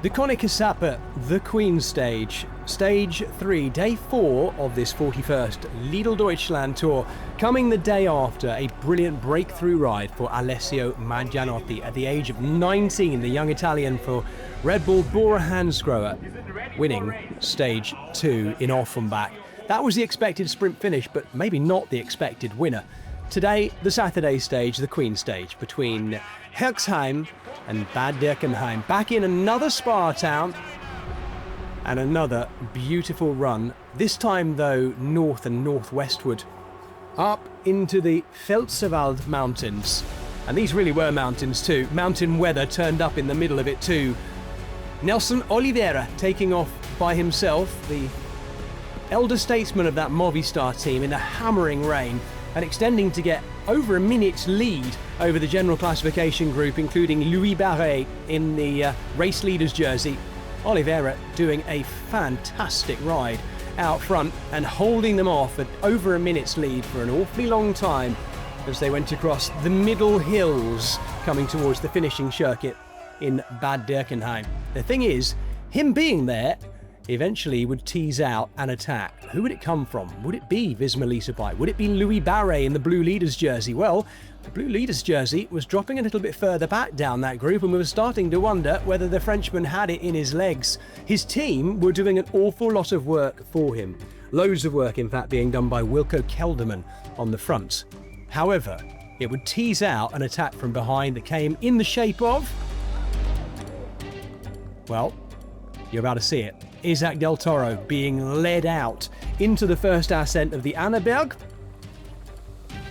The Konikasapa, the Queen stage, stage 3, day 4 of this 41st LIDL Deutschland tour, coming the day after a brilliant breakthrough ride for Alessio Maggianotti at the age of 19, the young Italian for Red Bull Bora Hansgrohe, winning stage 2 in Offenbach. That was the expected sprint finish, but maybe not the expected winner. Today, the Saturday stage, the Queen stage, between Herxheim and Bad Dürkheim. Back in another spa town and another beautiful run. This time, though, north and northwestward, up into the Pfälzerwald mountains. And these really were mountains too. Mountain weather turned up in the middle of it too. Nelson Oliveira taking off by himself, the elder statesman of that Movistar team, in the hammering rain, and extending to get over a minute's lead over the general classification group, including Louis Barret in the race leader's jersey. Oliveira doing a fantastic ride out front and holding them off at over a minute's lead for an awfully long time as they went across the middle hills coming towards the finishing circuit in Bad Dürkheim. The thing is, him being there eventually would tease out an attack. Who would it come from? Would it be Visma Leasebike? Would it be Louis Barret in the blue leader's jersey? Well, the blue leader's jersey was dropping a little bit further back down that group, and we were starting to wonder whether the Frenchman had it in his legs. His team were doing an awful lot of work for him. Loads of work, in fact, being done by Wilco Kelderman on the front. However, it would tease out an attack from behind that came in the shape of... well, you're about to see it. Isaac Del Toro being led out into the first ascent of the Annaberg,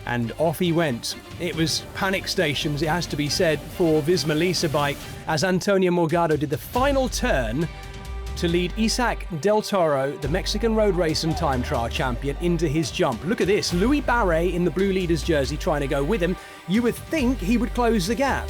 and off he went. It was panic stations, it has to be said, for Visma Leasebike as Antonio Morgado did the final turn to lead Isaac Del Toro, the Mexican road race and time trial champion, into his jump. Look at this, Louis Barret in the blue leader's jersey trying to go with him. You would think he would close the gap,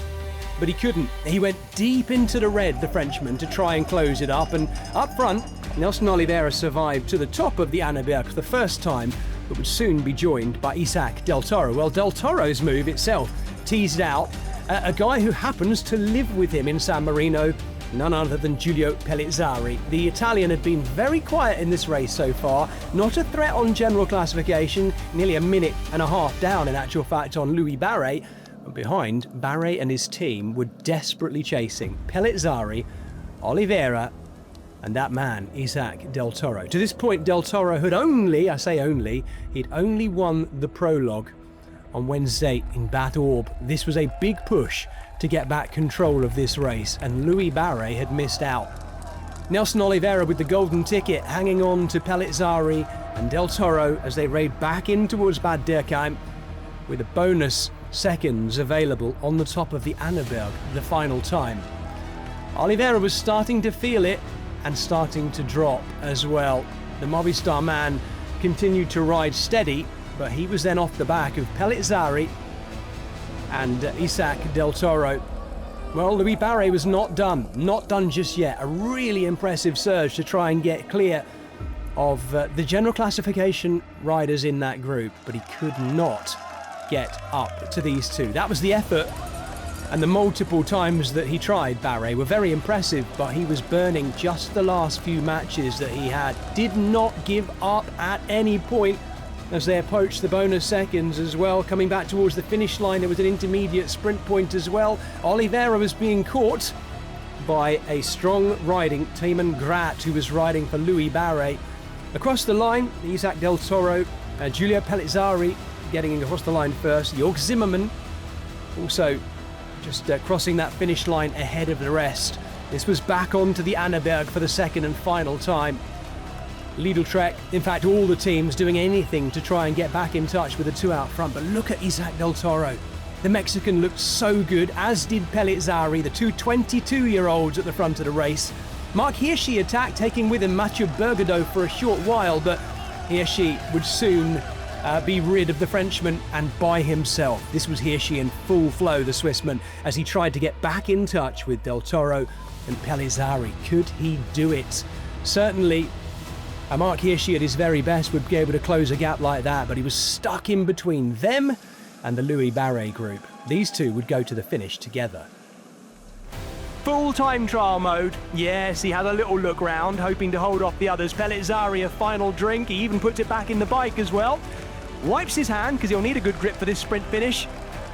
but he couldn't. He went deep into the red, the Frenchman, to try and close it up. And up front, Nelson Oliveira survived to the top of the Annaberg for the first time, but would soon be joined by Isaac Del Toro. Well, Del Toro's move itself teased out a guy who happens to live with him in San Marino, none other than Giulio Pellizzari. The Italian had been very quiet in this race so far, not a threat on general classification, nearly a minute and a half down in actual fact on Louis Barret. Behind, Barret and his team were desperately chasing Pellizzari, Oliveira, and that man, Isaac Del Toro. To this point, Del Toro had only, I say only, he'd only won the Prologue on Wednesday in Bad Orb. This was a big push to get back control of this race, and Louis Barret had missed out. Nelson Oliveira with the golden ticket, hanging on to Pellizzari and Del Toro as they raid back in towards Bad Dürkheim, with a bonus seconds available on the top of the Annaberg the final time. Oliveira was starting to feel it and starting to drop as well. The Movistar man continued to ride steady, but he was then off the back of Pellizzari and Isaac Del Toro. Well, Louis Barret was not done just yet. A really impressive surge to try and get clear of the general classification riders in that group, but he could not get up to these two. That was the effort, and the multiple times that he tried, Barret, were very impressive, but he was burning just the last few matches that he had. Did not give up at any point as they approached the bonus seconds as well. Coming back towards the finish line, there was an intermediate sprint point as well. Oliveira was being caught by a strong riding Taiman Grat, who was riding for Louis Barret. Across the line, Isaac Del Toro, Giulio Pellizzari getting across the line first. Jörg Zimmermann also just crossing that finish line ahead of the rest. This was back onto the Annaberg for the second and final time. LIDL Trek, in fact all the teams doing anything to try and get back in touch with the two out front, but look at Isaac Del Toro. The Mexican looked so good, as did Pellizzari, the two 22-year-olds at the front of the race. Mark Hirschi attacked, taking with him Mathieu Bergadeau for a short while, but Hirschi would soon be rid of the Frenchman and by himself. This was Hirschi in full flow, the Swissman, as he tried to get back in touch with Del Toro and Pellizzari. Could he do it? Certainly, Mark Hirschi at his very best would be able to close a gap like that, but he was stuck in between them and the Louis Barret group. These two would go to the finish together. full time trial mode. Yes, he had a little look round, hoping to hold off the others. Pellizzari a final drink. He even puts it back in the bike as well. Wipes his hand because he'll need a good grip for this sprint finish.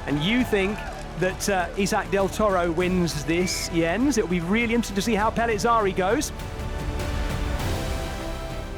And you think that Isaac Del Toro wins this, Jens? It'll be really interesting to see how Pellizzari goes.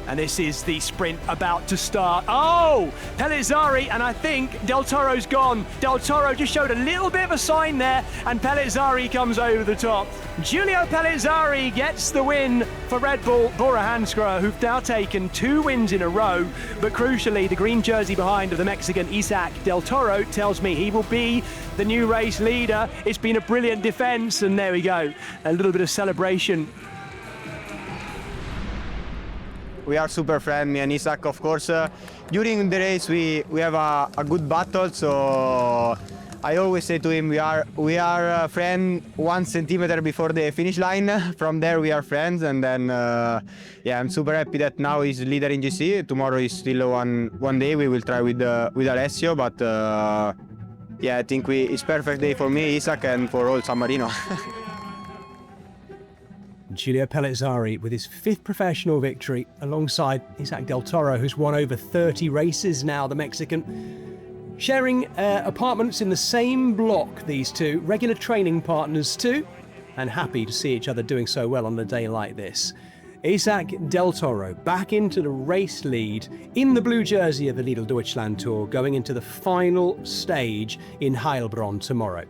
And this is the sprint about to start. Oh, Pellizzari, and I think Del Toro's gone. Del Toro just showed a little bit of a sign there, and Pellizzari comes over the top. Giulio Pellizzari gets the win for Red Bull Bora Hansgrohe, who've now taken 2 wins in a row. But crucially, the green jersey behind of the Mexican Isaac Del Toro tells me he will be the new race leader. It's been a brilliant defense, and there we go. A little bit of celebration. We are super friends, me and Isaac, of course. During the race, we have a good battle, so I always say to him, we are friends 1 centimeter before the finish line. From there, we are friends, and then yeah, I'm super happy that now he's leader in GC. Tomorrow is still one day. We will try with Alessio, but yeah, I think it's perfect day for me, Isaac, and for all San Marino. Giulio Pellizzari with his 5th professional victory alongside Isaac Del Toro, who's won over 30 races now, the Mexican. Sharing apartments in the same block, these two, regular training partners too, and happy to see each other doing so well on a day like this. Isaac Del Toro back into the race lead in the blue jersey of the LIDL Deutschland Tour, going into the final stage in Heilbronn tomorrow.